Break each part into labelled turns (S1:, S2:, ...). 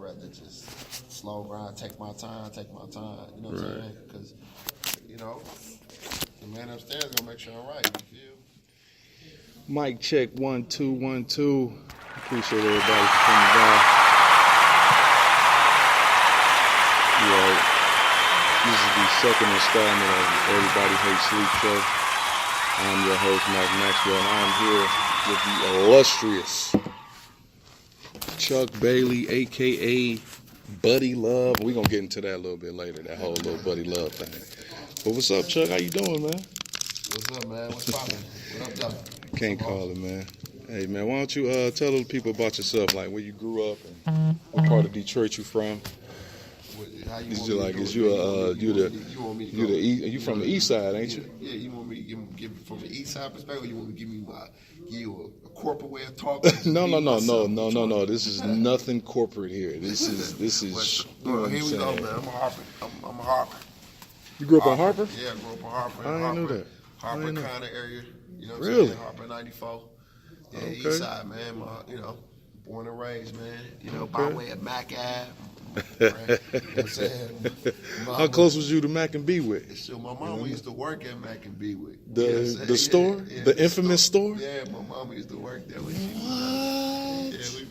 S1: rather just slow grind, take my time. You know what I'm saying? Because, you know, the man upstairs gonna make sure I'm right. You feel?
S2: Mic check 1 2 1 2. Appreciate everybody for coming by. Yeah, this is the second installment of Everybody Hates Sleep show. I'm your host, Mac Maxwell, and I'm here with the illustrious Chuck Bailey, a.k.a. Buddy Love. We're going to get into that a little bit later, that whole little Buddy Love thing. But what's up, Chuck? How you doing, man?
S1: What's up, man? What's poppin'? What up, though?
S2: Can't call it, man. Hey, man, why don't you tell the people about yourself, like where you grew up and what part of Detroit you from? You from the east side, ain't you?
S1: Yeah, you want me to give from the east side perspective, or you want me to give you a corporate way of talking?
S2: No. This is nothing corporate here. This is.
S1: Well, here we go, man. I'm a Harper.
S2: You grew up in Harper?
S1: Yeah, I grew up in Harper.
S2: I didn't know that.
S1: Harper kind of area. You know what I'm
S2: Really?
S1: saying? Harper 94. Yeah,
S2: Okay.
S1: east side, man. Born and raised, man. By way of Mac Ave. Right? You know what I'm saying?
S2: How close was you to Mac and Bewick?
S1: So my mama used to work at Mac and Bewick.
S2: The store?
S1: Yeah,
S2: the infamous store?
S1: Yeah, my mama used to work there when she was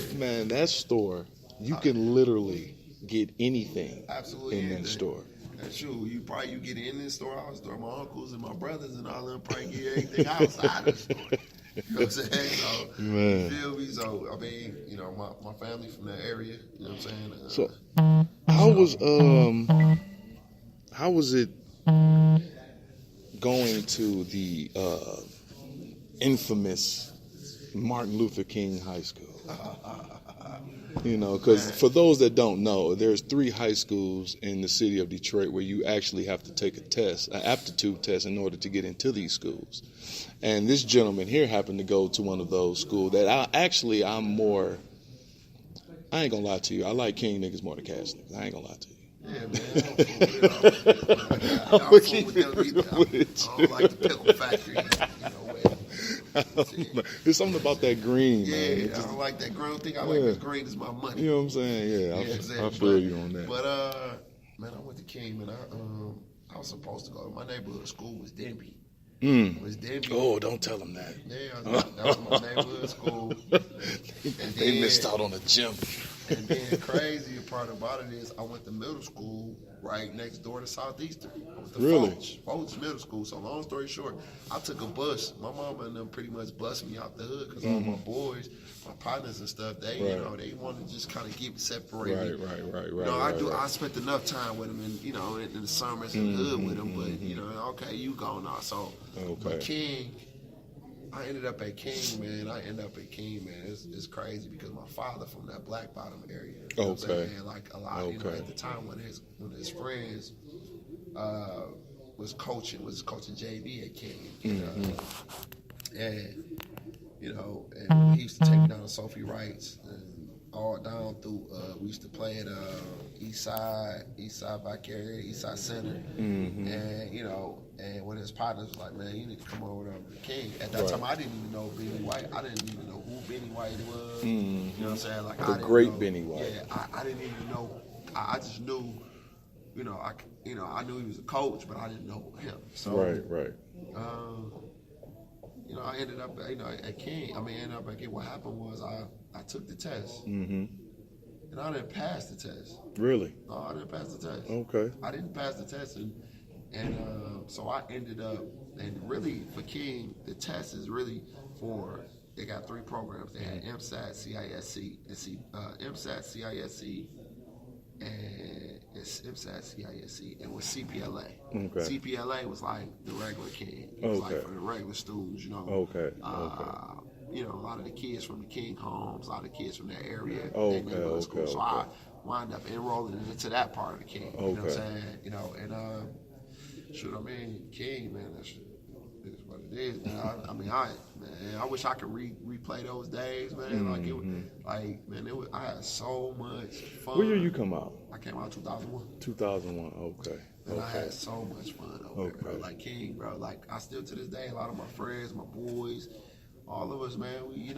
S2: What? Man, that store, you can literally get anything
S1: absolutely
S2: in that store.
S1: That's true. You get in this store, I was store. My uncles and my brothers and all them probably get everything outside the store. You know what I'm saying? So,
S2: Man.
S1: You feel me? So, I mean, my family from that area, you know what I'm saying?
S2: So, how was it going to the infamous Martin Luther King High School? Because for those that don't know, there's 3 high schools in the city of Detroit where you actually have to take a test, an aptitude test, in order to get into these schools. And this gentleman here happened to go to one of those schools that I ain't gonna lie to you, I like King niggas more than Cash niggas. I ain't gonna lie to you.
S1: Yeah, man. I don't like the pickle factory,
S2: There's something about that green, man.
S1: Yeah, I don't like that green thing. I like this green is my money.
S2: You know what I'm saying? Yeah, I feel you on that.
S1: But man, I went to King, and I was supposed to go. My neighborhood school was Denby. Was Denby.
S2: Oh, don't tell them that.
S1: Yeah, that was my neighborhood school.
S2: They missed out on a gym.
S1: And then crazy part about it is I went to middle school right next door to Southeastern. I went to
S2: Really?
S1: Folks Middle School. So long story short, I took a bus. My mama and them pretty much busted me out the hood because all my boys, my partners and stuff, they they wanted to just kind of keep separated.
S2: Right.
S1: I spent enough time with them, and in the summers in the hood with them. But okay, you go now. So, but King. I ended up at King, man. It's crazy because my father from that Black Bottom area. You know what I'm saying? Like a lot, at the time when his friends was coaching JV at King. And he used to take me down to Sophie Wright's and all down through we used to play at East Side Vicarious, East Side Center. And one of his partners was like, man, you need to come over to King. At that time, I didn't even know Benny White. I didn't even know who Benny White was. You know what I'm saying? Like
S2: the great Benny White.
S1: Yeah, I didn't even know. I just knew, I knew he was a coach, but I didn't know him. So,
S2: right.
S1: I ended up, at King. What happened was I took the test. And I didn't pass the test.
S2: Really?
S1: No, I didn't pass the test.
S2: Okay.
S1: I didn't pass the test, and so I ended up, and really for King, the test is really for, they got 3 programs. They had MSAT, CISC, MSAT, CISC, and it's MSAT, CISC, and with CPLA. Okay. CPLA was like the regular King. It was like for the regular students,
S2: Okay.
S1: A lot of the kids from the King homes, a lot of the kids from that area.
S2: Okay.
S1: So I wound up enrolling into that part of the King. You know what I'm saying? King, man, that's what it is, man. I wish I could replay those days, man. I had so much fun.
S2: What year you come out?
S1: I came out 2001.
S2: 2001, okay.
S1: And I had so much fun over there, bro. Like King, bro. Like I still to this day, a lot of my friends, my boys, all of us, man. We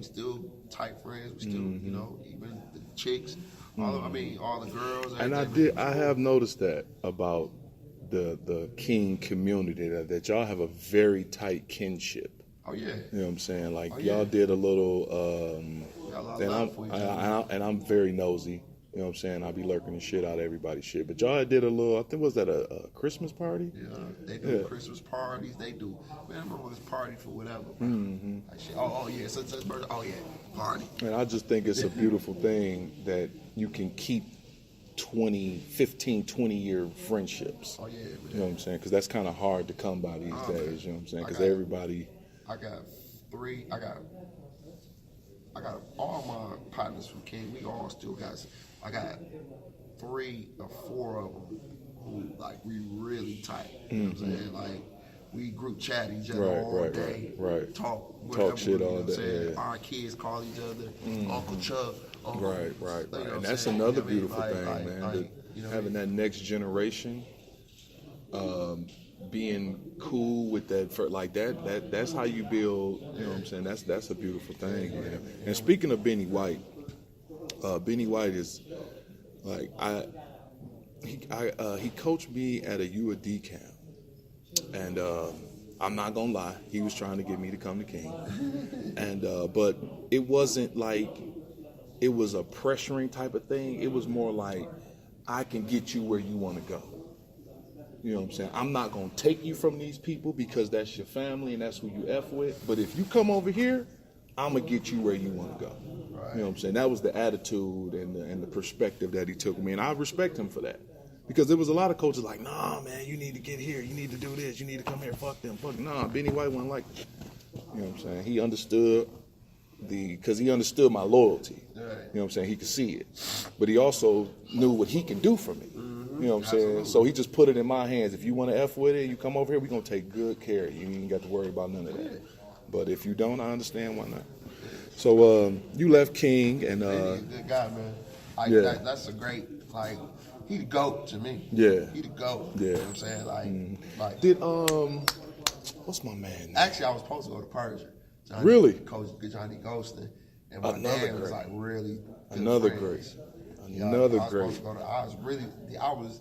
S1: still tight friends. We still, even the chicks. I mean, all the girls.
S2: And I have noticed that about the King community, that y'all have a very tight kinship.
S1: Oh yeah.
S2: You know what I'm saying? Like y'all did a little, and I'm very nosy. You know what I'm saying? I be lurking the shit out of everybody's shit. But y'all did a little, I think, was that a Christmas party?
S1: Yeah, they do Christmas parties. They do, man, I remember this party for whatever. Like shit. Oh yeah, such birthday. Oh yeah, party.
S2: And I just think it's a beautiful thing that you can keep 15, 20-year friendships.
S1: Oh yeah, man.
S2: You know what I'm saying? Because that's kind of hard to come by these days. You know what I'm saying? Because everybody.
S1: I got all my partners from King. We all still got. I got 3 or 4 of them who like we really tight. You know what I'm saying? Like we group chat each other all day. Right. Talk
S2: shit all day.
S1: Yeah. Our kids call each other Uncle Chuck.
S2: Right.
S1: You know
S2: And that's another beautiful thing, man. Having that next generation, being cool with that, like that's how you build. You know what I'm saying? That's a beautiful thing, man. And speaking of Benny White, Benny White is like he coached me at a UAD camp, and I'm not gonna lie, he was trying to get me to come to King, and but it wasn't like it was a pressuring type of thing. It was more like, I can get you where you want to go. You know what I'm saying? I'm not going to take you from these people because that's your family and that's who you F with. But if you come over here, I'm going to get you where you want to go. Right. You know what I'm saying? That was the attitude and the perspective that he took me. And I respect him for that. Because there was a lot of coaches like, nah, man, you need to get here. You need to do this. You need to come here. Fuck them. Nah, Benny White wasn't like that. You know what I'm saying? He understood because he understood my loyalty. Right. You know what I'm saying? He could see it. But he also knew what he can do for me. You know what I'm saying? So he just put it in my hands. If you want to F with it, you come over here, we're going to take good care of you. You ain't got to worry about none of that. But if you don't, I understand why not. So you left King and...
S1: He's a good guy, man. That's a great, he the GOAT to me.
S2: Yeah.
S1: He the GOAT.
S2: Yeah.
S1: You know what I'm saying?
S2: Did, what's my man name?
S1: Actually, I was supposed to go to Persia.
S2: Really?
S1: Coach Johnny Ghostin. And my dad was really good
S2: Another
S1: friends.
S2: Great. Another great.
S1: I was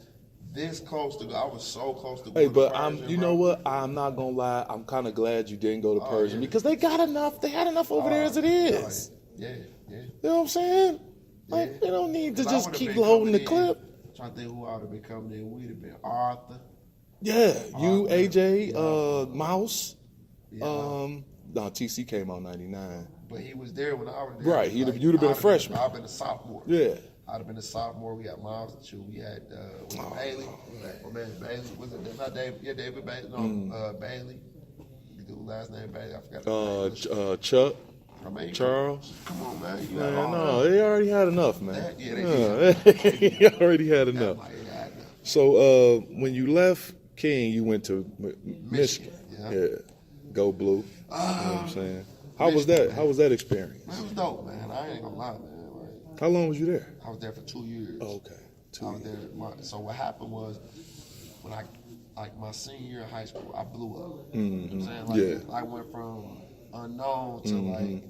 S1: this close to go. I was so close to go.
S2: Hey, but you know what? I'm not gonna lie. I'm kind of glad you didn't go to Persian because they got enough. They had enough over there as it is.
S1: Yeah.
S2: You know what I'm saying? Like they don't need to just keep loading the clip.
S1: I'm trying to think who I would have been coming in. We'd have been Arthur.
S2: Yeah, you, AJ, Mouse. No, TC came out 99.
S1: But he was there when I was there.
S2: Right, you'd have been a freshman.
S1: I'd have been a sophomore.
S2: Yeah.
S1: I'd have been a sophomore. We had Miles and Chu. We had Bailey. My man Bailey. Was it not David? Yeah, David Bailey. No, Bailey. The last name Bailey. I forgot.
S2: Chuck.
S1: Charles. Come on, man.
S2: No, they already had enough, man.
S1: They did.
S2: He already had enough. So when you left King, you went to Michigan. Yeah. Go Blue. You know what I'm saying? How was that? How was that experience?
S1: Man, it was dope, man. I ain't gonna lie, man.
S2: How long was you there?
S1: I was there for 2 years.
S2: Oh, okay. 2 years.
S1: There. So what happened was, when my senior year in high school, I blew up.
S2: Mm-hmm.
S1: You know what I'm saying? I went from unknown to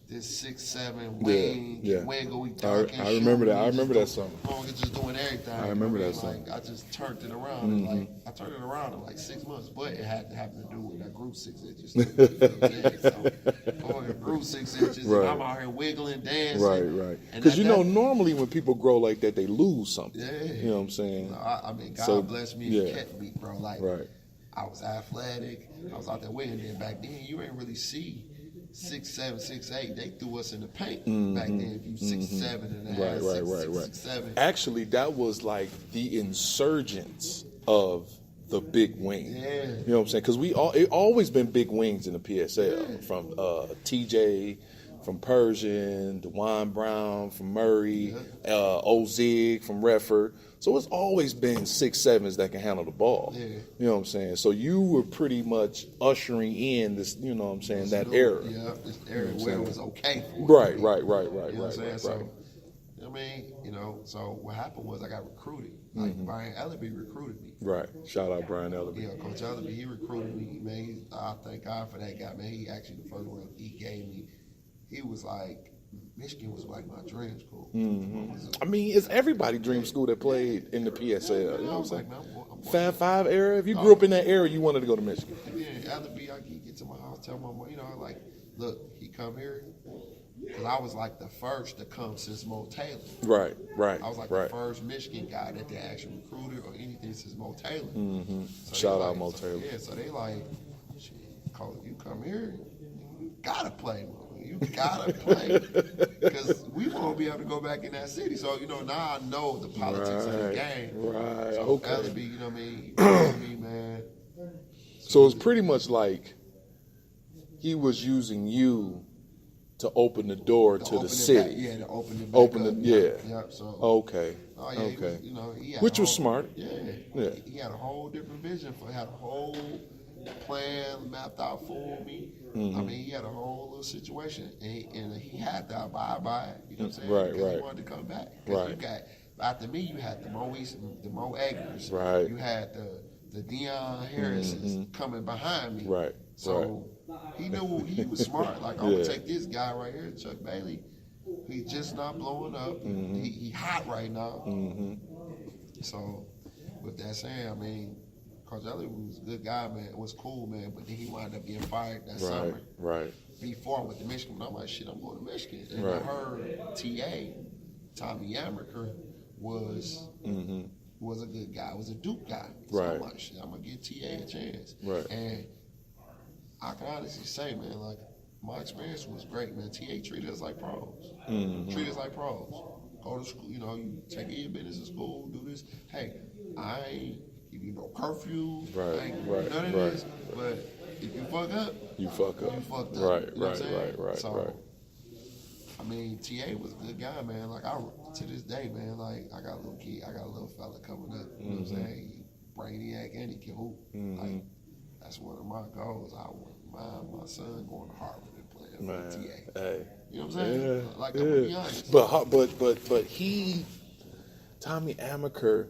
S1: this 6'7" wing, we talking.
S2: I remember that. I remember that summer.
S1: Just doing everything.
S2: I remember that summer.
S1: I just turned it around. And I turned it around in 6 months, but it had to happen to do with I grew 6 inches. So I grew 6 inches, and I'm out here wiggling, dancing.
S2: Right. Because normally when people grow like that, they lose something.
S1: Yeah.
S2: You know what I'm saying?
S1: I mean, God bless me and kept me, bro. I was athletic. I was out there wiggling. Then back then, you ain't really see 6'7", 6'8". They threw us in the paint back then. If you 6'7" and a half, 6'7".
S2: Actually, that was like the insurgents of the big wing.
S1: Yeah.
S2: You know what I'm saying? Because it always been big wings in the PSL from TJ, from Persian, DeJuan Brown, from Murray, Ozig from Redford. So it's always been 6'7" that can handle the ball. Yeah. You know what I'm saying? So you were pretty much ushering in this, you know what I'm saying, that era.
S1: Yeah, this era where it was okay for
S2: Right.
S1: You know what I'm saying? So, I mean, so what happened was I got recruited. Brian Ellaby recruited me.
S2: Right. Shout out Brian Ellaby.
S1: Yeah, Coach Ellaby, he recruited me. Man, I thank God for that guy, man. He actually, the first one he gave me, he was like, Michigan was like my dream school.
S2: I mean, it's everybody dream school that played in the PSL. You know what I'm saying? Fab Five era. If you grew up in that era, you wanted to go to Michigan.
S1: And then after I get to my house, tell my mom, like, look, he come here. Because I was like the first to come since Mo Taylor.
S2: Right.
S1: I was like the first Michigan guy that they actually recruited or anything since Mo Taylor. So
S2: Shout out
S1: like,
S2: Mo Taylor.
S1: Yeah, so they like, shit, you come here, you gotta play, you gotta play. Because we won't be able to go back in that city. So, now I know the politics of the game.
S2: Right,
S1: so
S2: okay.
S1: Ellerby, you know what I mean? You know me, man.
S2: So it's pretty much like he was using you to open the door to the city.
S1: Yeah, to open it back up.
S2: Yeah.
S1: So,
S2: okay.
S1: Oh, yeah,
S2: okay.
S1: He had
S2: Which was smart.
S1: Yeah. He had a whole different vision had a whole plan mapped out for me. I mean, he had a whole little situation, and he had to abide by it. You know what I'm saying?
S2: Right,
S1: because he wanted to come back.
S2: Right.
S1: After me, you had the Mo Eggers.
S2: Right.
S1: You had the Deion Harris's coming behind me.
S2: Right.
S1: So he knew he was smart. Like, I'm going to take this guy right here, Chuck Bailey. He's just not blowing up. He hot right now. So, with that saying, I mean, Coach Elliott was a good guy, man. It was cool, man. But then he wound up getting fired that summer.
S2: Right.
S1: Before I went to Michigan, I'm like, shit, I'm going to Michigan. And I heard T.A., Tommy Yamaker, was a good guy. Was a Duke guy. So I'm like, shit, I'm going to give T.A. a chance.
S2: Right.
S1: And I can honestly say, man, like, my experience was great, man. T.A. treated us like pros. Treat us like pros. Go to school, you take your business in school, do this. Hey, I ain't give you no curfew. I ain't none of this. But if you fuck up,
S2: you fuck up.
S1: You fucked up.
S2: Right,
S1: you know what I'm saying?
S2: right.
S1: So, I mean, T.A. was a good guy, man. Like, to this day, man, like, I got a little fella coming up. You know what I'm saying? He brainiac and he can hoop. Like, that's one of my goals. I want my son going to Harvard and playing for T.A.
S2: Hey.
S1: You know what I'm saying?
S2: Yeah,
S1: like, I'm going to be honest.
S2: But Tommy Amaker,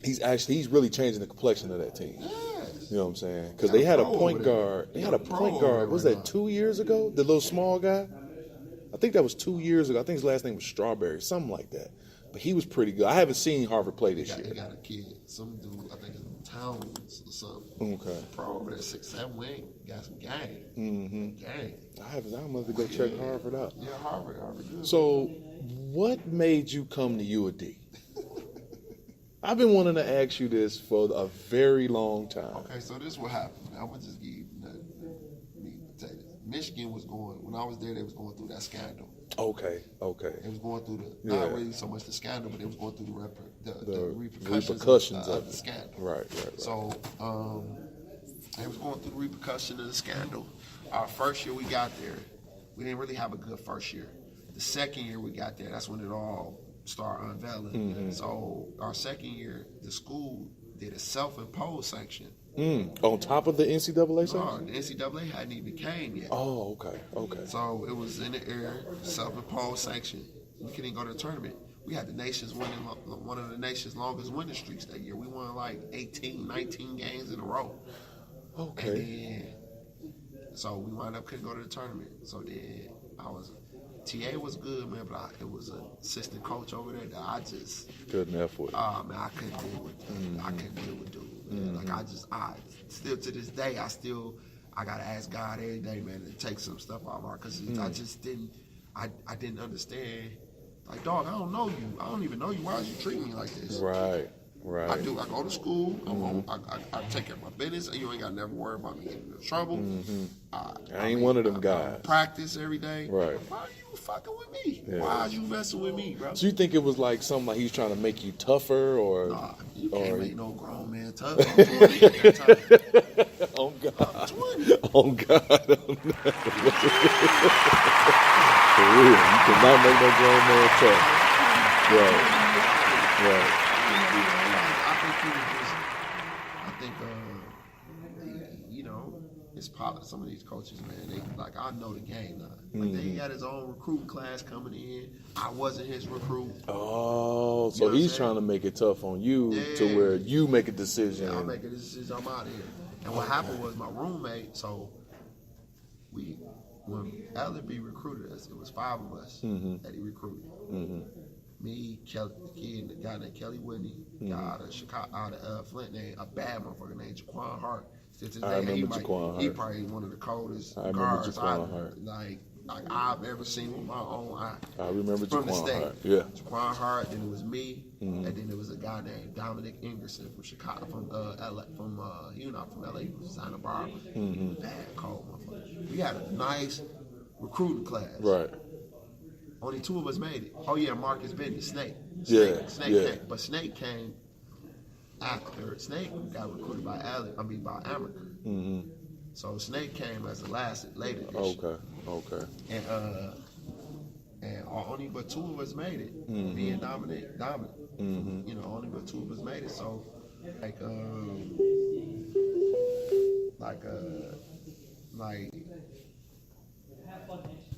S2: he's really changing the complexion of that team.
S1: Yes.
S2: You know what I'm saying? Because they had a point guard. They had a point guard. Was that 2 years ago? The little small guy? I think that was 2 years ago. I think his last name was Strawberry, something like that. But he was pretty good. I haven't seen Harvard play this year.
S1: He got a kid. Some dude, I think it's Towns or something.
S2: Okay.
S1: Pro over there, 6'7" wing. Got some game. Game.
S2: I'm going to go check Harvard out.
S1: Yeah, Harvard good.
S2: So, what made you come to UAD? I've been wanting to ask you this for a very long time.
S1: Okay, so this is what happened. I'm going to just give you the potatoes. Michigan was when I was there, they was going through that scandal.
S2: Okay.
S1: It was going through not really so much the scandal, but it was going through the repercussions of the scandal.
S2: Right.
S1: So, it was going through the repercussion of the scandal. Our first year we got there, we didn't really have a good first year. The second year we got there, that's when it all started unveiling. So, our second year, the school did a self-imposed sanction.
S2: On top of the NCAA sanction?
S1: No, the NCAA hadn't even came yet.
S2: Oh, okay.
S1: So it was in the air, self-imposed sanction. We couldn't go to the tournament. We had one of the nation's longest winning streaks that year. We won like 18, 19 games in a row.
S2: Okay.
S1: And then, so we wound up couldn't go to the tournament. So then TA was good, man, but it was an assistant coach over there that I just
S2: couldn't F with.
S1: Man, I couldn't deal with dude. Man. Like I still to this day, I gotta ask God every day, man, to take some stuff out of my heart because I just didn't understand. Like, dog, I don't know you. I don't even know you. Why is you treating me like this?
S2: Right.
S1: I go to school. I take care of my business. You ain't got to never worry about me getting in trouble.
S2: I ain't one of them guys.
S1: I practice every day.
S2: Right.
S1: Why are you fucking with me?
S2: Yeah.
S1: Why are you messing with me, bro?
S2: So you think it was like something like he's trying to make you tougher, or?
S1: Nah, you can't make no grown man tough.
S2: Oh God.
S1: I'm 20.
S2: Oh God. For real, you cannot make no grown man tough. Right.
S1: It's probably some of these coaches, man. They I know the game now. Like they got his own recruiting class coming in. I wasn't his recruit.
S2: Oh, so he's trying to make it tough on you to where you make a decision.
S1: Yeah, I make a decision. I'm out of here. And what happened was my roommate. So when Ellerby recruited us, it was 5 of us that he recruited. Me, Kelly, the kid, the guy named Kelly Whitney, guy out of Chicago, out of Flint, named a bad motherfucker named Jaquan Hart.
S2: I remember Jaquan Hart.
S1: He probably one of the coldest
S2: I remember
S1: guards
S2: Jaquan Hart.
S1: like I've ever seen with my own eye.
S2: I remember
S1: from the
S2: Jaquan
S1: state.
S2: Hart. Yeah.
S1: Jaquan Hart. Then it was me, and then there was a guy named Dominic Ingerson from Chicago, from LA, he was not from LA, he was Santa Barbara. Bad cold motherfucker. We had a nice recruiting class.
S2: Right.
S1: Only 2 of us made it. Oh yeah, Marcus Benton, Snake.
S2: Yeah.
S1: Snake came, but Snake came after. Snake got recruited by America. So Snake came as the later.
S2: Okay.
S1: And only but 2 of us made it. Me and Dominic. You know, only but 2 of us made it. So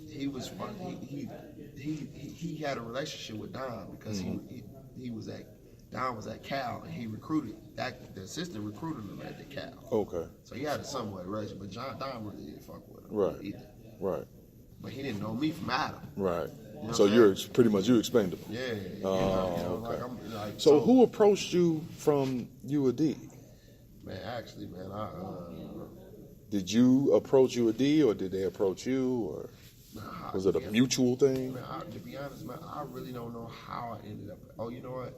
S1: he was fun. He had a relationship with Don because he was at Don was at Cal and he recruited the assistant recruited him at the Cal.
S2: Okay.
S1: So he had a somewhat relationship, but Don really didn't fuck with him.
S2: Right.
S1: Either.
S2: Right.
S1: But he didn't know me from Adam.
S2: Right.
S1: You know
S2: So you explained to him.
S1: Yeah.
S2: Okay.
S1: Like,
S2: so who approached you from UAD?
S1: Man, actually, man,
S2: did you approach UAD or did they approach you, or was it a mutual thing?
S1: Man, to be honest, man, I really don't know how I ended up. Oh, you know what?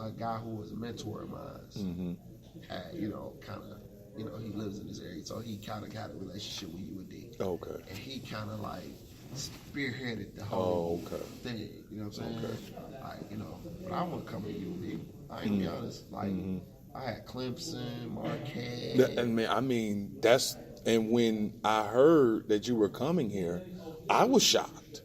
S1: A guy who was a mentor of mine had, kind of, he lives in this area, so he kind of had a relationship with UAD.
S2: Okay.
S1: And he kind of like spearheaded the whole thing. You know what I'm saying? Like, but I wasn't coming to UAD. I ain't gonna be honest. Like, I had Clemson, Marquette.
S2: And when I heard that you were coming here, I was shocked.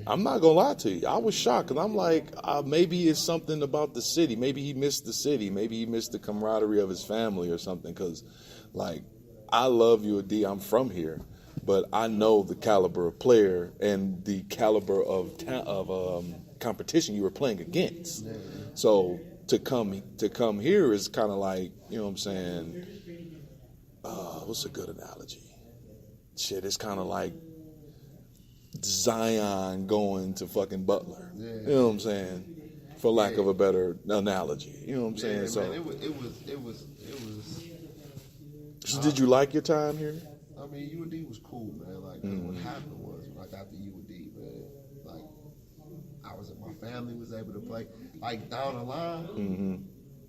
S2: I'm not gonna lie to you. I was shocked because I'm like, maybe it's something about the city. Maybe he missed the city. Maybe he missed the camaraderie of his family or something. Because, like, I love UAD. I'm from here, but I know the caliber of player and the caliber of competition you were playing against. Yeah. So to come here is kind of like, you know what I'm saying? What's a good analogy? Shit, it's kind of like Zion going to fucking Butler. Yeah. You know what I'm saying? For lack of a better analogy. You know what I'm saying?
S1: Man,
S2: so
S1: it was.
S2: So did you like your time here?
S1: I mean, UAD was cool, man. Like what happened was when I got to UAD, man, like my family was able to play. Like down the line,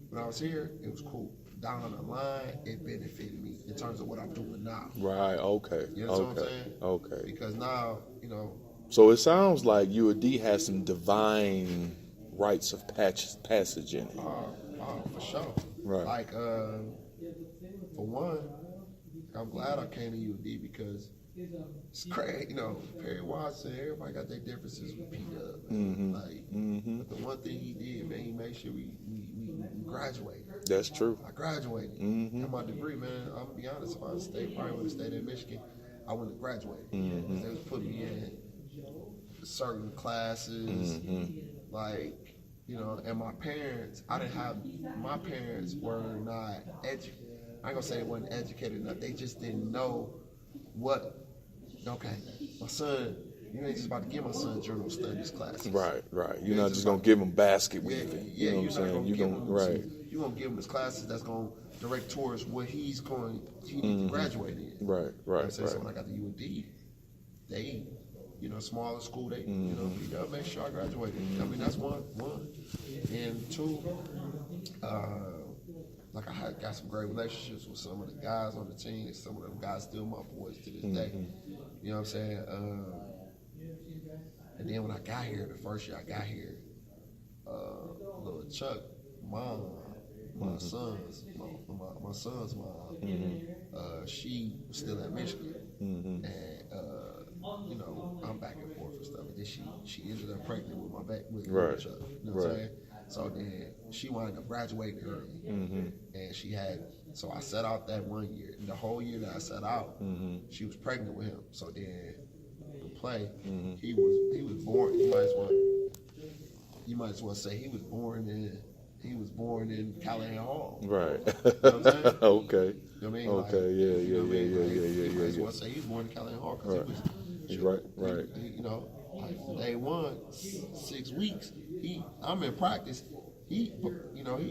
S1: when I was here, it was cool. Down the line, it benefited me in terms of what I'm doing now.
S2: Right. Okay.
S1: You know what I'm saying?
S2: Okay.
S1: Because now,
S2: So it sounds like UAD has some divine rites of passage in it.
S1: For sure.
S2: Right.
S1: Like, for one, I'm glad I came to UAD because it's crazy. Perry Watson, everybody got their differences with P-Dub. But the one thing he did, man, he made sure we graduated.
S2: That's true.
S1: I graduated. And my degree, man, I'm going to be honest, if I probably would have stayed in Michigan, I wouldn't have graduated. They was putting me in certain classes, like, and my parents, my parents were not educated. I ain't gonna say they weren't educated enough. They just didn't know my son, you ain't just about to give my son journal studies classes.
S2: Right. You're not just gonna give him basket weaving.
S1: Yeah,
S2: you know what I'm saying?
S1: You're gonna give him his classes that's gonna direct towards what he needs to graduate in.
S2: Right.
S1: So when I got to UAD, they, smaller school, they, you gotta make sure I graduated. I mean, that's one. And 2, like I got some great relationships with some of the guys on the team, and some of them guys still my boys to this day. You know what I'm saying? And then when I got here, the first year I got here, little Chuck, my son's mom, she was still at Michigan, and I'm back and forth and stuff. And then she ended up pregnant with Chuck. You know what I'm saying? So then she wound up graduating early, and so I sat out that 1 year. And the whole year that I sat out, she was pregnant with him. So then to play, he was born. You might as well say he was born in he was born in Callahan Hall.
S2: Right.
S1: You know what I'm saying?
S2: Okay.
S1: You know what I mean?
S2: Okay.
S1: Like,
S2: Yeah.
S1: you know what I mean? Like,
S2: Yeah.
S1: I just want to say he's born in Callahan Hall because
S2: Right.
S1: he was.
S2: Right.
S1: You know, like day one, 6 weeks. I'm in practice. He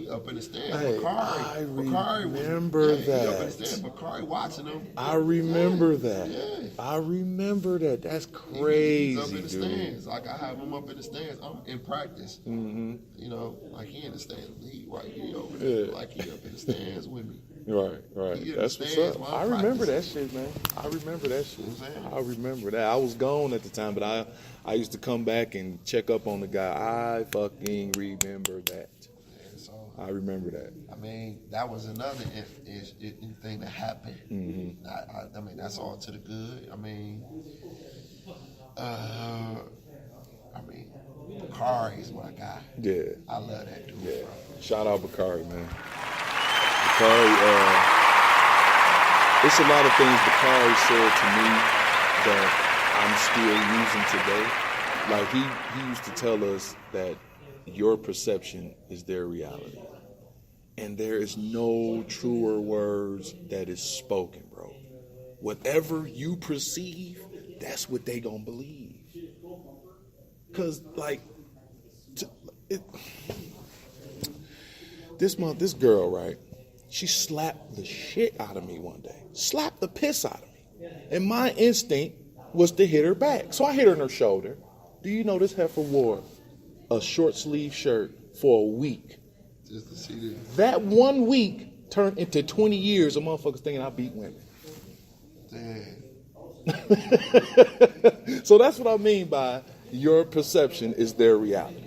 S1: up in the stands.
S2: Hey, I remember that.
S1: He up in the stands. Bakari watching him.
S2: I remember that.
S1: Yeah.
S2: I remember that. That's crazy,
S1: He's up in the
S2: dude.
S1: stands. Like I have him up in the stands. I'm in practice. Mm-hmm. You know, like he in the stands. He over there.
S2: Yeah.
S1: Like he up in the stands with me.
S2: Right. That's what's up. I remember that shit, man. I remember that shit. I remember that. I was gone at the time, but I used to come back and check up on the guy. I fucking remember that.
S1: So,
S2: I remember that.
S1: I mean, that was another thing that happened. Mm-hmm. I mean, that's all to the good. I mean, Bakari is my guy.
S2: Yeah.
S1: I love that dude.
S2: Yeah.
S1: Bro.
S2: Shout out Bakari, man. Bakari, it's a lot of things Bakari said to me that I'm still using today. Like he used to tell us that your perception is their reality. And there is no truer words that is spoken, bro. Whatever you perceive, that's what they gonna believe. Cause like, this girl, right? She slapped the shit out of me one day. Slapped the piss out of me. And my instinct was to hit her back. So I hit her in her shoulder. Do you know this heifer wore a short sleeve shirt for a week?
S1: Just to see this.
S2: That 1 week turned into 20 years of motherfuckers thinking I beat women.
S1: Damn.
S2: So that's what I mean by your perception is their reality.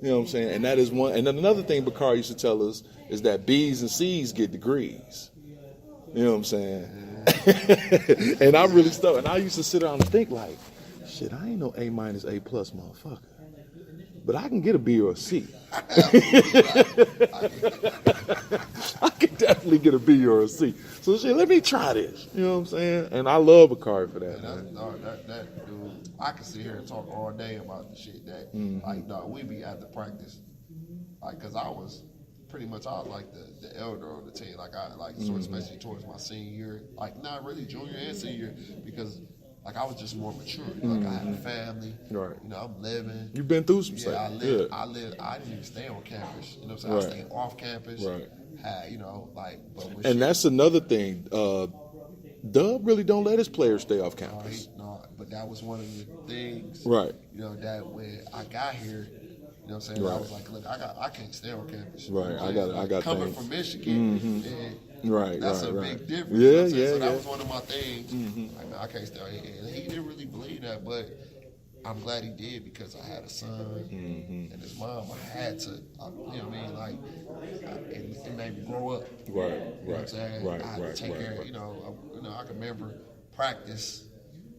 S2: You know what I'm saying? And that is one. And then another thing Bakari used to tell us is that B's and C's get degrees. You know what I'm saying? And I really stuck. And I used to sit down and think like, shit, I ain't no A-, A+ motherfucker. But I can get a B or a C. I can definitely get a B or a C. So shit, let me try this. You know what I'm saying? And I love Bakari for that.
S1: That dude, I can sit here and talk all day about the shit that, like, dog, we be at the practice, like, cause I was like the elder on the team, like sort of especially towards my senior year, like not really junior and senior, because like I was just more mature. Like I had a family. Right. You know, I'm living.
S2: You've been through some stuff.
S1: I lived. I didn't even stay on campus. You know what I'm saying?
S2: Right.
S1: I stayed off campus.
S2: Right.
S1: Had, you know, like.
S2: And that's another thing. Dub really don't let his players stay off campus.
S1: No, but that was one of the things.
S2: Right.
S1: You know, that when I got here, you know what I'm saying? Right. I was like, look, I can't stay on campus.
S2: Right.
S1: You know
S2: I got
S1: coming
S2: things.
S1: from Michigan. And
S2: right.
S1: That's a
S2: right.
S1: big difference.
S2: Yeah,
S1: you know what I'm
S2: yeah.
S1: So that was one of my things. Like, I can't stay out here. And he didn't really believe that, but I'm glad he did because I had a son and his mom. I had to, you know what I mean? Like, it made me grow up.
S2: Right.
S1: You know what I'm saying? I had to take care. You know, I can remember practice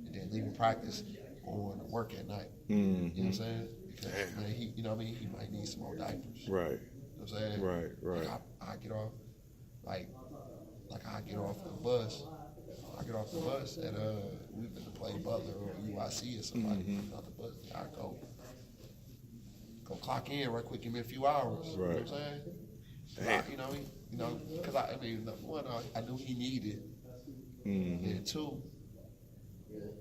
S1: and then leaving practice, going to work at night. You know what I'm saying? Because man, you know what I mean? He might need some more diapers.
S2: Right.
S1: You know what I'm saying?
S2: Right.
S1: Like I get off, like I get off the bus. I get off the bus at we've been to play Butler or UIC or somebody. Off the bus, I go clock in right quick. Give me a few hours.
S2: Right.
S1: You know what I'm saying? Damn. You know, because I mean, one, I knew he needed, and two,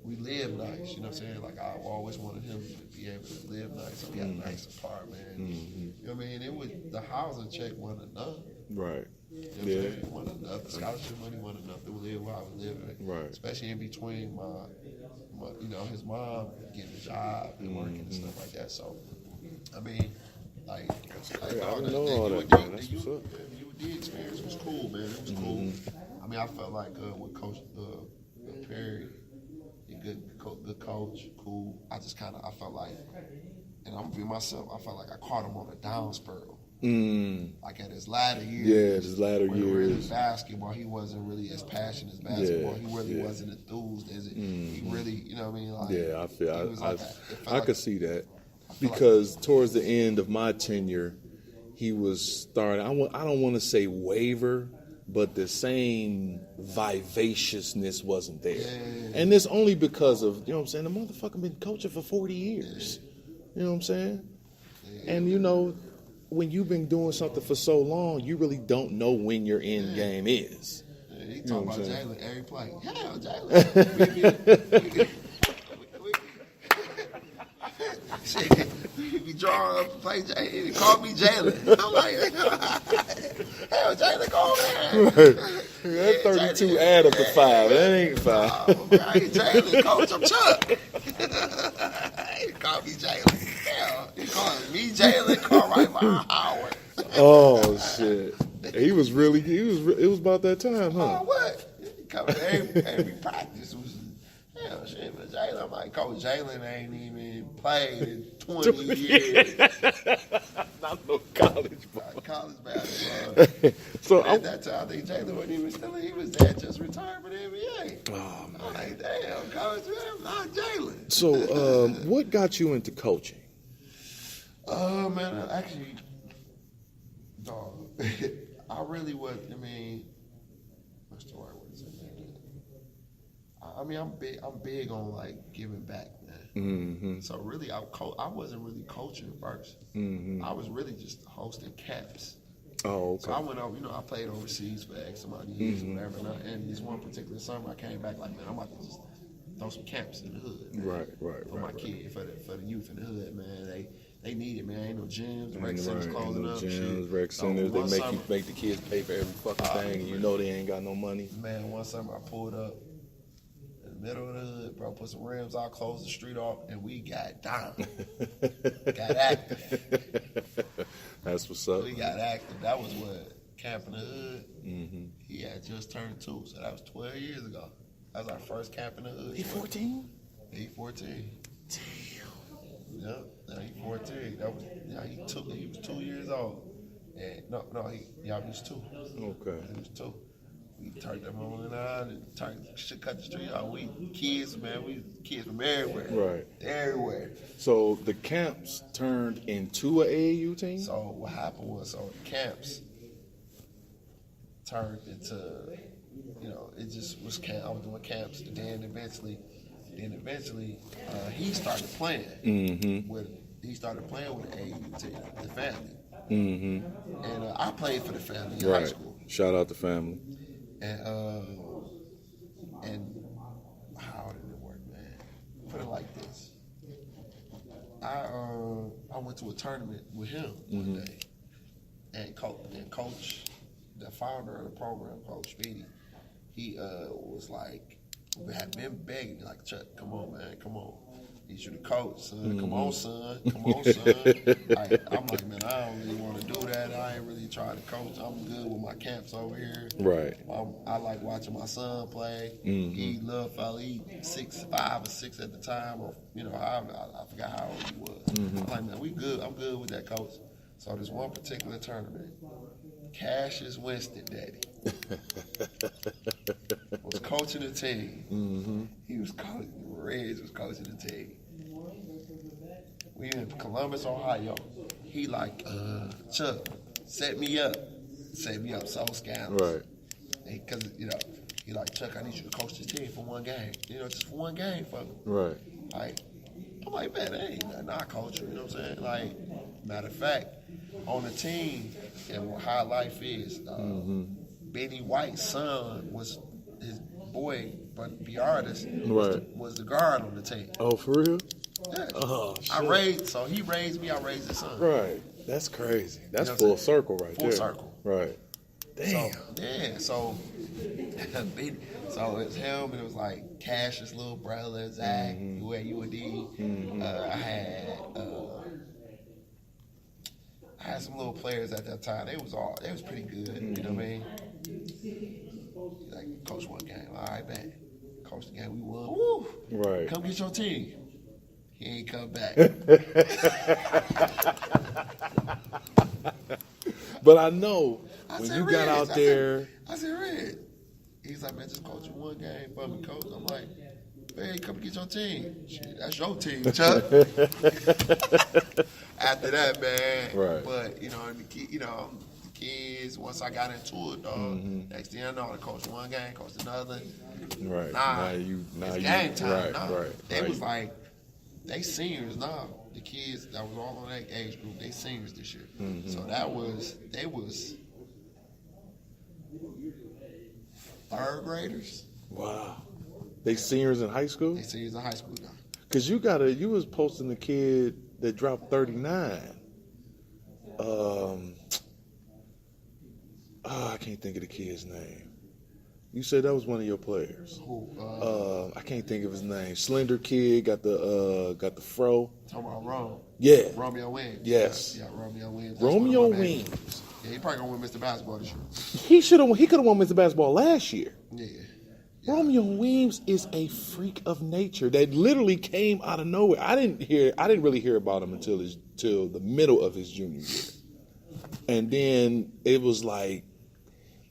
S1: we live nice. You know what I'm saying? Like I always wanted him to be able to live nice. So we had a nice apartment. You know what I mean? It was the housing check wasn't enough.
S2: Right.
S1: You know what I'm saying? It wasn't enough. The scholarship money wasn't enough to live where I was living.
S2: Right.
S1: Especially in between my you know, his mom getting a job and working and stuff like that. So, I mean, like
S2: I didn't know all that, man. That's what's up.
S1: The experience was cool, man. It was cool. I mean, I felt like with Coach Perry, a good coach, cool. I felt like, and I'm gonna be myself. I felt like I caught him on a down spiral. Like at his latter years.
S2: Yeah, his latter years.
S1: Really basketball, he wasn't really as passionate as basketball. He really wasn't enthused as it. He really, you know what I mean? Like,
S2: yeah, I feel. I could see that
S1: because
S2: towards the end of my tenure, he was starting. I don't want to say waver, but the same vivaciousness wasn't there. Yeah. And it's only because of, you know what I'm saying, the motherfucker been coaching for 40 years. You know what I'm saying? Yeah. And you know, when you've been doing something for so long, you really don't know when your end game is.
S1: Yeah, he talking about Jalen every play. Hell, Jalen. We draw up play Jalen. He called me Jalen. I'm like, hell, Jalen, go over there.
S2: That 32 Jalen, add up to 5. That ain't 5.
S1: Oh, right, Jalen, coach, I'm Chuck. He called me Jalen. Hell, he called me Jalen. Call right by Howard.
S2: Oh shit. It was about that time, huh?
S1: Oh, what? He coming every practice was. Hell, shit, but Jalen, I'm like, Coach Jalen ain't even played in 20 years.
S2: Not no college ball.
S1: College basketball.
S2: So
S1: at that time, I think Jalen wasn't even still. He was there just retired from the NBA.
S2: Oh, man.
S1: I'm like, damn, Coach, not Jalen.
S2: So, what got you into coaching?
S1: Man, actually, dog, I really was. I mean, what's the right word to say? I mean, I'm big on like giving back, man.
S2: Mm-hmm.
S1: So really, I wasn't really coaching first.
S2: Mm-hmm.
S1: I was really just hosting camps.
S2: Oh, okay.
S1: So I went over, I played overseas for X amount of years, or whatever. And this one particular summer, I came back like, man, I'm about to just throw some camps in the hood, man.
S2: Right.
S1: For my kids, for the youth in the hood, man. They need it, man. Ain't no gyms, rec centers closing up.
S2: Gyms, rec centers. They make the kids pay for every fucking thing, and you know they ain't got no money.
S1: Man, one summer I pulled up in the middle of the hood, bro, put some rims out, closed the street off, and we got down. Got active.
S2: That's what's up.
S1: We got active. That was what? Camp in the Hood.
S2: Mm-hmm.
S1: He had just turned 2, so that was 12 years ago. That was our first Camp in the Hood.
S2: He 14?
S1: He 14.
S2: Damn.
S1: Yep. Now he 14. That was he was 2 years old. And he was 2.
S2: Okay.
S1: He was 2. We turned them on and cut the street out. We kids, man. We kids from everywhere.
S2: Right.
S1: Everywhere.
S2: So the camps turned into an AAU team?
S1: So what happened was, the camps turned into, it just was camp. I was doing camps, and then eventually, he started playing He started playing with the AAU team, the family. Mm-hmm. And I played for the family in high school.
S2: Shout out to family.
S1: And how did it work, man? Put it like this. I went to a tournament with him one day, and coach, the founder of the program, Coach Speedy, he was like, we had been begging, like, Chuck, come on, man, come on. Need you to coach, son. Come on, son. I'm like, man, I don't really want to do that. I ain't really trying to coach. I'm good with my camps over here.
S2: Right.
S1: I like watching my son play. He loved fellas. He 5 or 6 at the time, or I forgot how old he was. I'm like, man, we good. I'm good with that, coach. So this one particular tournament, Cassius Winston, daddy, was coaching the team. He was coaching. Reds was coaching the team. We in Columbus, Ohio. He like, Chuck, set me up so scandalous.
S2: Right.
S1: Because he like, Chuck, I need you to coach this team for one game. Just for one game for me.
S2: Right.
S1: Like, I'm like, man, that ain't nothing I coach you. You know what I'm saying? Like, matter of fact, on the team and how life is, Benny White's son was his boy, but the artist was the guard on the team.
S2: Oh, for real?
S1: Yeah.
S2: Oh, shit.
S1: He raised me, I raised his son.
S2: Right. That's crazy. That's full circle right there.
S1: Full circle.
S2: Right. Damn.
S1: So it's him, and it was like Cash's little brother, Zach, who at UAD. I had some little players at that time. They was pretty good. You know what I mean? Like, coach one game. All right, man. Coach the game. We won. Woo!
S2: Right.
S1: Come get your team. He ain't come back.
S2: But I know when you got out there.
S1: I said, Red. He's like, man, just coach one game for me, coach. I'm like, man, come get your team. Shit, that's your team, Chuck. After that, man.
S2: Right.
S1: But, the kids, once I got into it, dog, next thing I know, I coached one game, coached another.
S2: Right.
S1: Nah,
S2: now you
S1: game time.
S2: Right.
S1: It was like, they seniors now. The kids that was all on that age group, they seniors this year. So they was third graders.
S2: Wow. They seniors in high school?
S1: They seniors in high school now.
S2: Because you was posting the kid that dropped 39. I can't think of the kid's name. You said that was one of your players.
S1: Who?
S2: I can't think of his name. Slender kid, got the fro.
S1: Talking about Rome.
S2: Yeah.
S1: Romeo Williams.
S2: Yes.
S1: Yeah, Romeo Williams.
S2: Romeo Williams.
S1: Yeah, he probably gonna win Mr. Basketball this year.
S2: He could have won Mr. Basketball last year.
S1: Yeah.
S2: Romeo Williams is a freak of nature that literally came out of nowhere. I didn't really hear about him until the middle of his junior year. And then it was like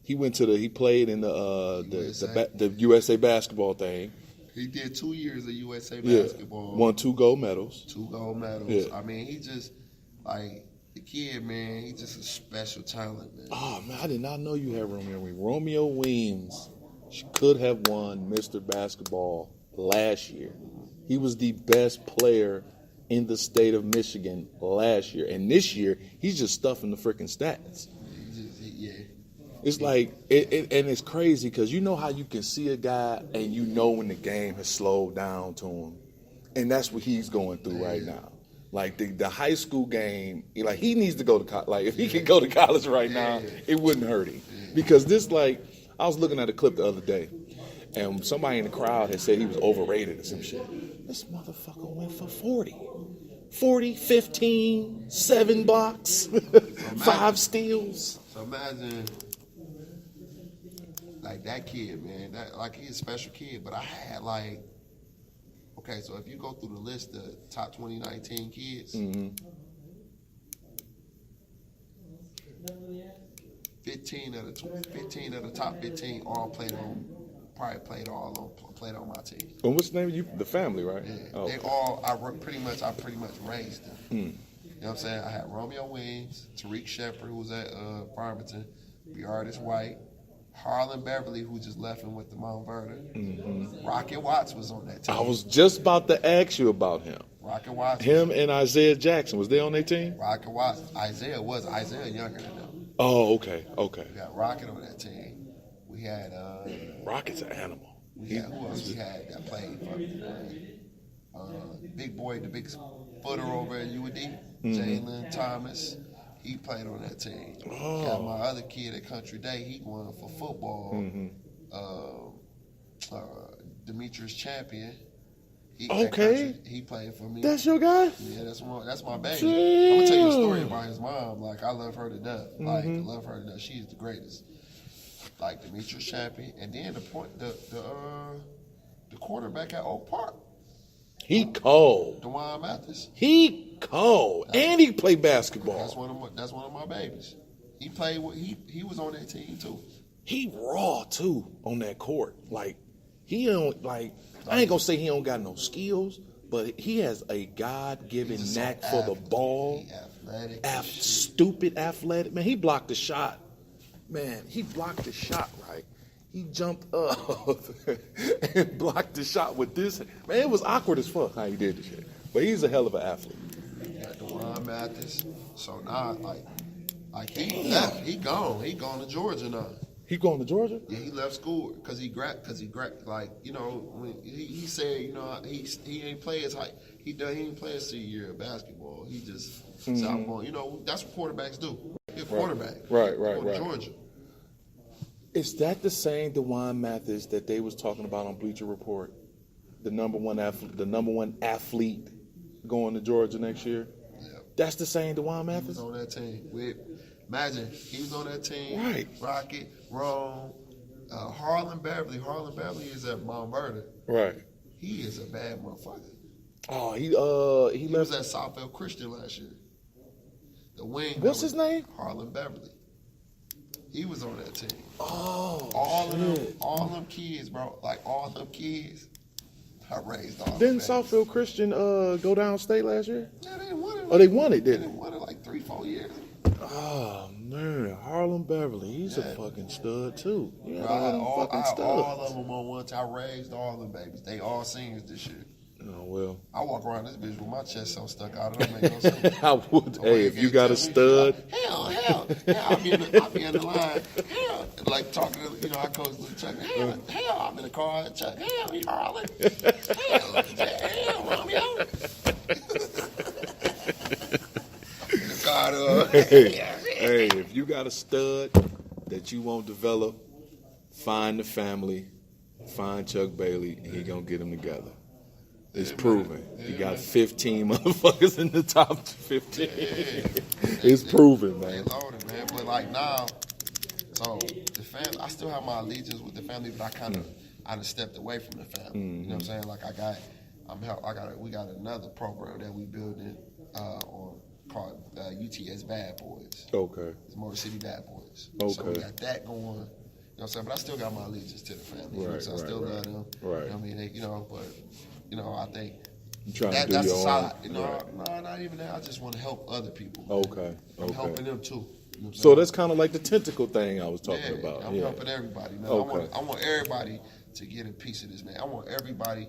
S2: he played in the USA basketball thing.
S1: He did 2 years of USA basketball.
S2: Won 2 gold medals.
S1: 2 gold medals.
S2: Yeah.
S1: I mean, he just like the kid, man. He's just a special talent, man.
S2: Oh man, I did not know you had Romeo Williams. Romeo Williams could have won Mr. Basketball last year. He was the best player in the state of Michigan last year, and this year he's just stuffing the freaking stats. It's like and it's crazy because you know how you can see a guy and you know when the game has slowed down to him, and that's what he's going through right now. Like the high school game, like he needs to go to college. Like if he could go to college right now, it wouldn't hurt him because this like. I was looking at a clip the other day, and somebody in the crowd had said he was overrated or some shit. This motherfucker went for 40, 15, 7 blocks, 5 steals.
S1: So imagine, like that kid, man. That like he's a special kid, but I had like, okay, so if you go through the list of top 2019 kids. 15 of the top 15 all played on my team.
S2: And what's the name of you? The family, right?
S1: Yeah,
S2: oh,
S1: they all. I pretty much raised them. You know what I'm saying? I had Romeo Williams, Tariq Shepard, who was at Farmington, Beardis White, Harlan Beverly, who just left and went to Mount Vernon. Rocket Watts was on that team.
S2: I was just about to ask you about him.
S1: Rocket Watts.
S2: Him and Isaiah Jackson, was they on their team?
S1: Rocket Watts. Isaiah younger than them.
S2: Oh, okay.
S1: We got Rocket on that team. We had
S2: Rocket's an animal.
S1: Who else we had that played for big boy, the big footer over at UD, Jalen Thomas. He played on that team. Got my other kid at Country Day. He going for football. Demetrius Champion. He played for me.
S2: That's your guy?
S1: Yeah, that's my baby. Damn. I'm gonna tell you a story about his mom. Like I love her to death. Like I love her to death. She's the greatest. Like Demetrius Champion, and then the quarterback at Oak Park.
S2: He cold.
S1: DeJuan Mathis.
S2: He cold, and he play basketball.
S1: That's one of my babies. He played. He was on that team too.
S2: He raw too on that court. Like he don't like. I ain't gonna say he don't got no skills, but he has a God-given knack for the ball.
S1: He athletic.
S2: Stupid athletic. Man, he blocked the shot. Man, he blocked the shot right. He jumped up and blocked the shot with this. Man, it was awkward as fuck how he did this shit. But he's a hell of an athlete.
S1: Yeah, DeJuan Mathis. So now, like he left. He gone. He gone to Georgia now.
S2: He going to Georgia?
S1: Yeah, he left school because he like, you know, when he said, you know, he ain't play his height. He ain't play his senior year of basketball. He just said, I'm going, you know, that's what quarterbacks do. He's a quarterback.
S2: Right.
S1: Georgia.
S2: Is that the same DeJuan Mathis that they was talking about on Bleacher Report? The number one athlete going to Georgia next year?
S1: Yeah.
S2: That's the same DeJuan Mathis?
S1: He was on that team. Imagine, he was on that team.
S2: Right.
S1: Rocket, Rome, Harlan Beverly. Harlan Beverly is at Mount Vernon.
S2: Right.
S1: He is a bad motherfucker.
S2: Oh, he
S1: was at Southfield Christian last year. The wing.
S2: What's his name?
S1: Harlan Beverly. He was on that team.
S2: Oh,
S1: all them kids, bro. Like all them kids, I raised all.
S2: Didn't Southfield Christian go downstate last year?
S1: Yeah, they won it.
S2: Oh, they won it, didn't they?
S1: They won it like 3-4 years.
S2: Oh man, Harlan Beverly, he's a fucking stud too. Yeah,
S1: all of them on one time. I raised all them babies. They all seniors this year.
S2: Oh, well.
S1: I walk around this bitch with my chest so stuck out. It don't make no sense.
S2: I would. Hey, if you got a stud.
S1: Hell. I'll be in the line. Hell. Like talking to, I coach Luke Chuck. Hell, I'm in the car. Chuck, hell, he hollering. Hell, Romeo.
S2: Hey, if you got a stud that you won't develop, find the family, find Chuck Bailey, and he gonna get them together. It's proven. You got 15 motherfuckers in the top 15. It's proven, man.
S1: They loaded, man. But like now, so the family, I still have my allegiance with the family, but I kind of stepped away from the family. You know what I'm saying? Like we got another program that we building called UTS Bad Boys.
S2: Okay.
S1: It's Motor City Bad Boys.
S2: Okay.
S1: So we got that going. You know what I'm saying? But I still got my allegiance to the family. You know what I'm saying? I still love them.
S2: Right.
S1: You know what I mean? but I think
S2: that's
S1: a
S2: your
S1: side.
S2: own.
S1: No, not even that. I just want to help other people.
S2: Okay.
S1: I'm helping them too. You know what I'm
S2: So
S1: saying?
S2: that's kind of like the tentacle thing I was talking about.
S1: I'm helping everybody. Man.
S2: Okay.
S1: I want everybody to get a piece of this, man. I want everybody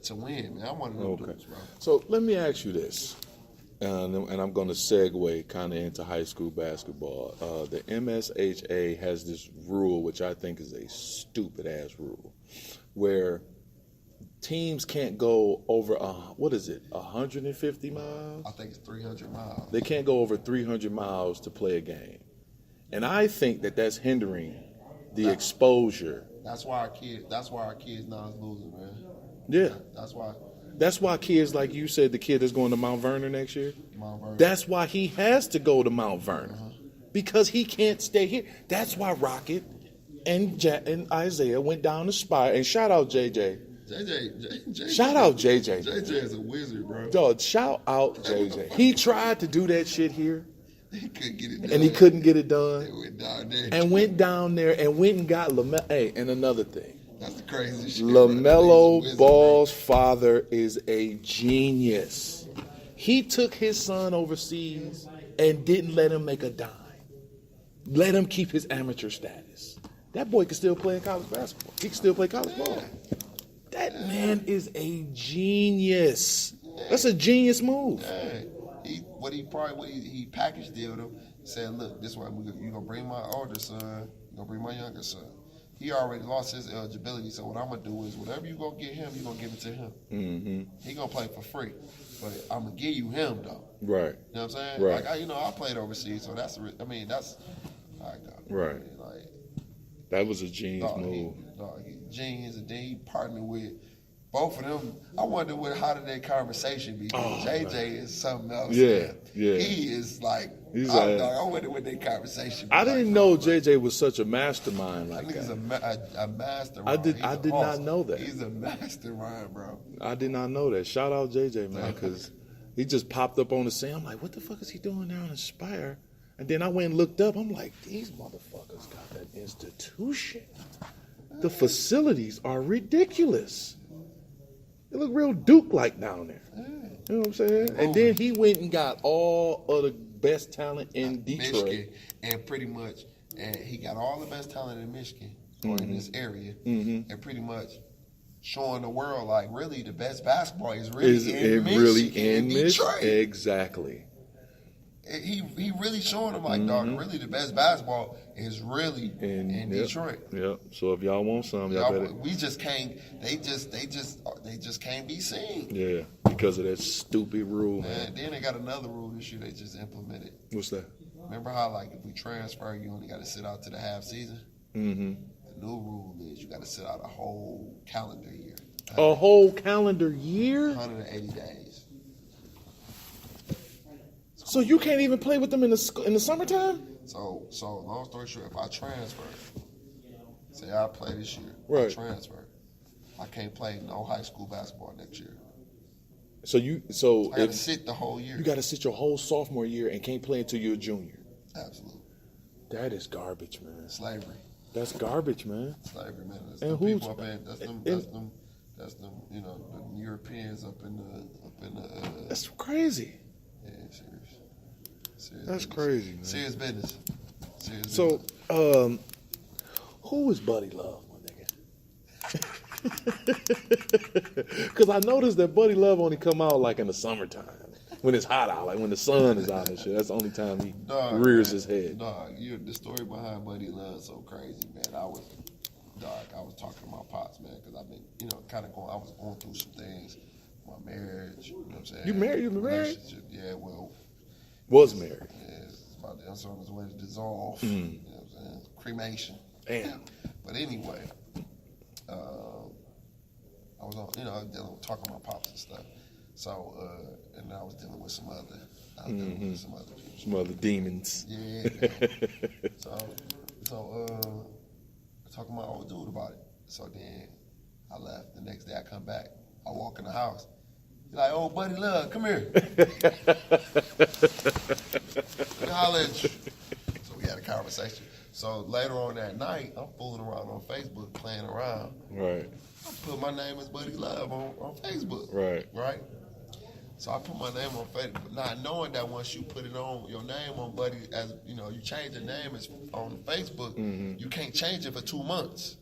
S1: to win, man. I want them dudes, bro.
S2: So let me ask you this, and I'm going to segue kind of into high school basketball. The MSHA has this rule, which I think is a stupid-ass rule, where teams can't go over, 150 miles?
S1: I think it's 300 miles.
S2: They can't go over 300 miles to play a game. And I think that's hindering the exposure.
S1: That's why our kids now is losing, man.
S2: Yeah.
S1: That's why
S2: kids, like you said, the kid that's going to Mount Vernon next year, that's why he has to go to Mount Vernon. Because he can't stay here. That's why Rocket and Isaiah went down to Spire. And shout out JJ. Shout out JJ.
S1: JJ is a wizard, bro.
S2: Dog, shout out JJ. He tried to do that shit here.
S1: He couldn't get it done.
S2: And he couldn't get it done.
S1: Went down there
S2: And got LaMelo. Hey, and another thing.
S1: That's the craziest shit.
S2: LaMelo Ball's father is a genius. He took his son overseas and didn't let him make a dime. Let him keep his amateur status. That boy can still play in college basketball. He can still play college ball. That man is a genius. That's a genius move.
S1: He packaged deal them. Said, look, this way you're gonna bring my older son, you're gonna bring my younger son. He already lost his eligibility, so what I'm gonna do is whatever you gonna get him, you gonna give it to him. Mm-hmm. He gonna play for free, but I'm gonna give you him though.
S2: Right.
S1: You know what I'm saying?
S2: Right.
S1: Like I played overseas, so that's right.
S2: Like that was a genius move.
S1: Genius, and then he partnered with both of them. I wonder how did their conversation be? JJ is something else.
S2: Yeah.
S1: He is like. I wonder what their conversation.
S2: I didn't know JJ was such a mastermind like that.
S1: He's a mastermind.
S2: I did not know that.
S1: He's a mastermind, bro.
S2: I did not know that. Shout out JJ, man, because he just popped up on the scene. I'm like, what the fuck is he doing now in Aspire? And then I went and looked up. I'm like, these motherfuckers got that institution. The facilities are ridiculous. They look real Duke-like down there. You know what I'm saying? And then he went and got all of the best talent in Detroit.
S1: Michigan, and pretty much, and he got all the best talent in Michigan, or in this area, and pretty much showing the world, like, really, the best basketball is really in Detroit.
S2: Exactly.
S1: He really showing them, like, dog, really the best basketball is really in Detroit.
S2: Yep. So if y'all want some, y'all better.
S1: We just can't. They just can't be seen.
S2: Yeah, because of that stupid rule.
S1: Man, then they got another rule this year they just implemented.
S2: What's that?
S1: Remember how, like, if we transfer, you only got to sit out to the half season.
S2: Mm-hmm.
S1: The new rule is you got to sit out a whole calendar year.
S2: A whole calendar year?
S1: 180 days.
S2: So you can't even play with them in the summertime?
S1: So long story short, if I transfer, say I play this year,
S2: right.
S1: I transfer, I can't play no high school basketball next year.
S2: So
S1: I got to sit the whole year.
S2: You got to sit your whole sophomore year and can't play until you're a junior.
S1: Absolutely.
S2: That is garbage, man.
S1: Slavery.
S2: That's garbage, man.
S1: Slavery, man. That's
S2: and
S1: the people up in. That's them. You know, the Europeans up in the.
S2: That's crazy.
S1: Yeah, serious.
S2: That's crazy, man.
S1: Serious business.
S2: So, who is Buddy Love, my nigga? Because I noticed that Buddy Love only come out like in the summertime. When it's hot out, like when the sun is out and shit. That's the only time he rears his head.
S1: Dog, the story behind Buddy Love is so crazy, man. I was talking to my pops, man, because I've been, I was going through some things. My marriage, you know what I'm saying?
S2: You married? You been married?
S1: Yeah, well.
S2: Was married.
S1: Yeah, it's on its way to dissolve. You know what I'm saying? Cremation.
S2: Damn.
S1: But anyway, I was on, talking to my pops and stuff. So, and I was dealing with some other people.
S2: Some other demons.
S1: Yeah. so, talking to my old dude about it. So then I left. The next day I come back. I walk in the house. He's like, "Oh, Buddy Love, come here." Knowledge. So we had a conversation. So later on that night, I'm fooling around on Facebook, playing around.
S2: Right.
S1: I put my name as Buddy Love on Facebook.
S2: Right.
S1: Right. So I put my name on Facebook, not knowing that once you put it on your name on Buddy, as you change your name as on Facebook, you can't change it for 2 months.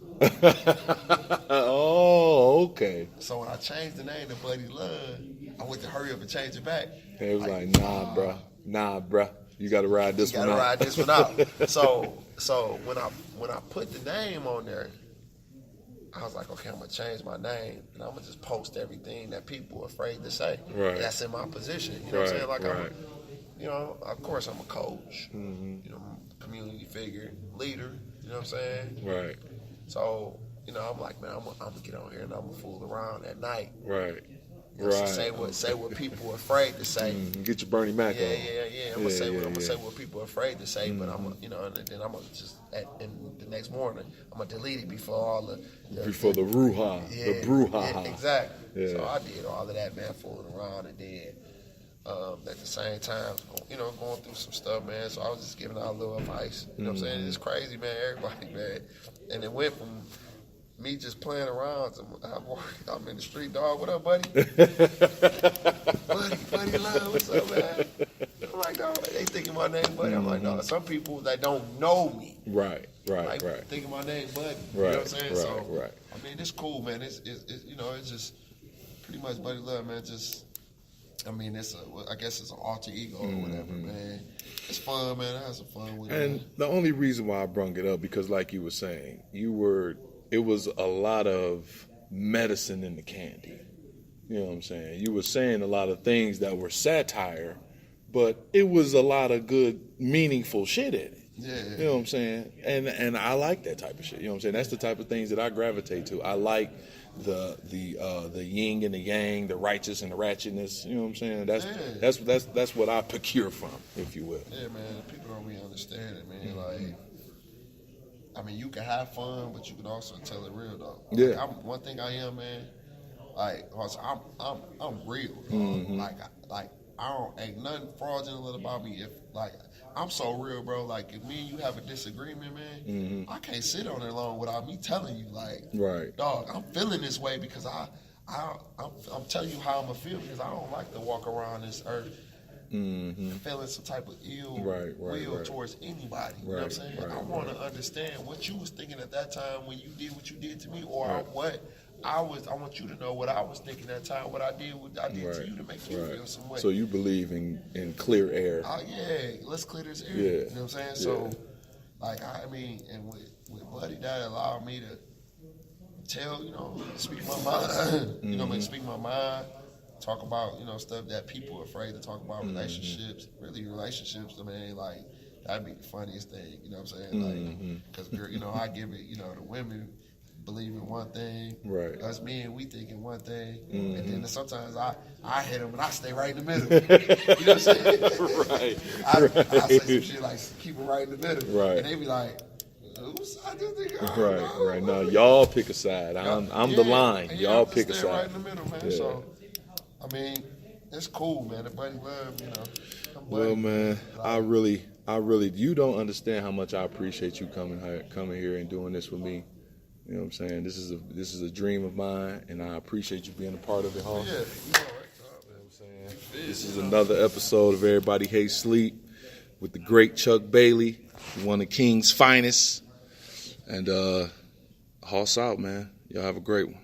S2: Oh, okay.
S1: So when I changed the name to Buddy Love, I went to hurry up and change it back.
S2: It was like, nah, bruh. You got to ride this one out.
S1: You got to ride this one out. So when I put the name on there, I was like, okay, I'm going to change my name, and I'm going to just post everything that people are afraid to say.
S2: Right.
S1: That's in my position. You know what I'm saying? Like, of course I'm a coach, community figure, leader, you know what I'm saying?
S2: Right.
S1: So, I'm like, man, I'm going to get on here and I'm going to fool around at night.
S2: Right.
S1: So say what people are afraid to say.
S2: Get your Bernie Mac on.
S1: Yeah. I'm gonna say what people are afraid to say, but I'm and then I'm gonna just and the next morning I'm gonna delete it before all the
S2: brouhaha, the brouhaha.
S1: Exactly.
S2: Yeah.
S1: So I did all of that, man, fooling around, and then at the same time, going through some stuff, man. So I was just giving out a little advice. You know what I'm saying? It's crazy, man. Everybody, man, and it went from me just playing around. I'm in the street, dog. What up, buddy? buddy Love, what's up, man? I'm like, dog, they thinking my name, buddy. I'm like, dog, some people that don't know me.
S2: Right.
S1: Thinking my name, buddy.
S2: Right.
S1: You know what I'm saying?
S2: Right.
S1: I mean, it's cool, man. It's it's just pretty much Buddy Love, man. I guess it's an alter ego or whatever, man. It's fun, man. I had some fun with it.
S2: And the only reason why I brung it up, because like you were saying, it was a lot of medicine in the candy. You know what I'm saying? You were saying a lot of things that were satire, but it was a lot of good, meaningful shit in it.
S1: Yeah.
S2: You know what I'm saying? And I like that type of shit. You know what I'm saying? That's the type of things that I gravitate to. I like the yin and the yang, the righteous and the ratchetness. You know what I'm saying? That's what I procure from, if you will.
S1: Yeah, man. People don't really understand it, man. Like, I mean, you can have fun, but you can also tell it real, though.
S2: Yeah.
S1: One thing I am, man. Like, I'm real. Like I don't ain't nothing fraudulent about me. If I'm so real, bro. Like, if me and you have a disagreement, man, I can't sit on it long without me telling you, like,
S2: right,
S1: dog, I'm feeling this way because I'm telling you how I'm gonna feel, because I don't like to walk around this earth feeling some type of ill will towards anybody. You know what I'm saying? I want to understand what you was thinking at that time when you did what you did to me, or what I want you to know what I was thinking at that time, what I did to you to make you feel some way.
S2: So you believe in clear air?
S1: Yeah, let's clear this air.
S2: Yeah.
S1: You know what I'm saying? So, like, I mean, and with Buddy, that allowed me to tell, speak my mind. You know what I mean? Speak my mind. Talk about, stuff that people are afraid to talk about, relationships. Really, relationships, I mean, like, that'd be the funniest thing. You know what I'm saying? Like, because, I give it, the women believe in one thing.
S2: Right.
S1: Us men, we thinking one thing. And then sometimes I hit them and I stay right in the middle. You know what I'm saying?
S2: Right.
S1: I say some shit like, keep it right in the middle.
S2: Right.
S1: And they be like, whose side do you think?
S2: Right. Now, y'all pick a side. I'm the line. Y'all pick a side.
S1: Right in the middle, man. Yeah. So, I mean, it's cool, man. The Buddy Love,
S2: Well, man, I really, you don't understand how much I appreciate you coming here and doing this with me. You know what I'm saying? This is a dream of mine, and I appreciate you being a part of it, Hall.
S1: Yeah,
S2: This is another episode of Everybody Hates Sleep with the great Chuck Bailey, one of King's finest. And Hoss out, man. Y'all have a great one.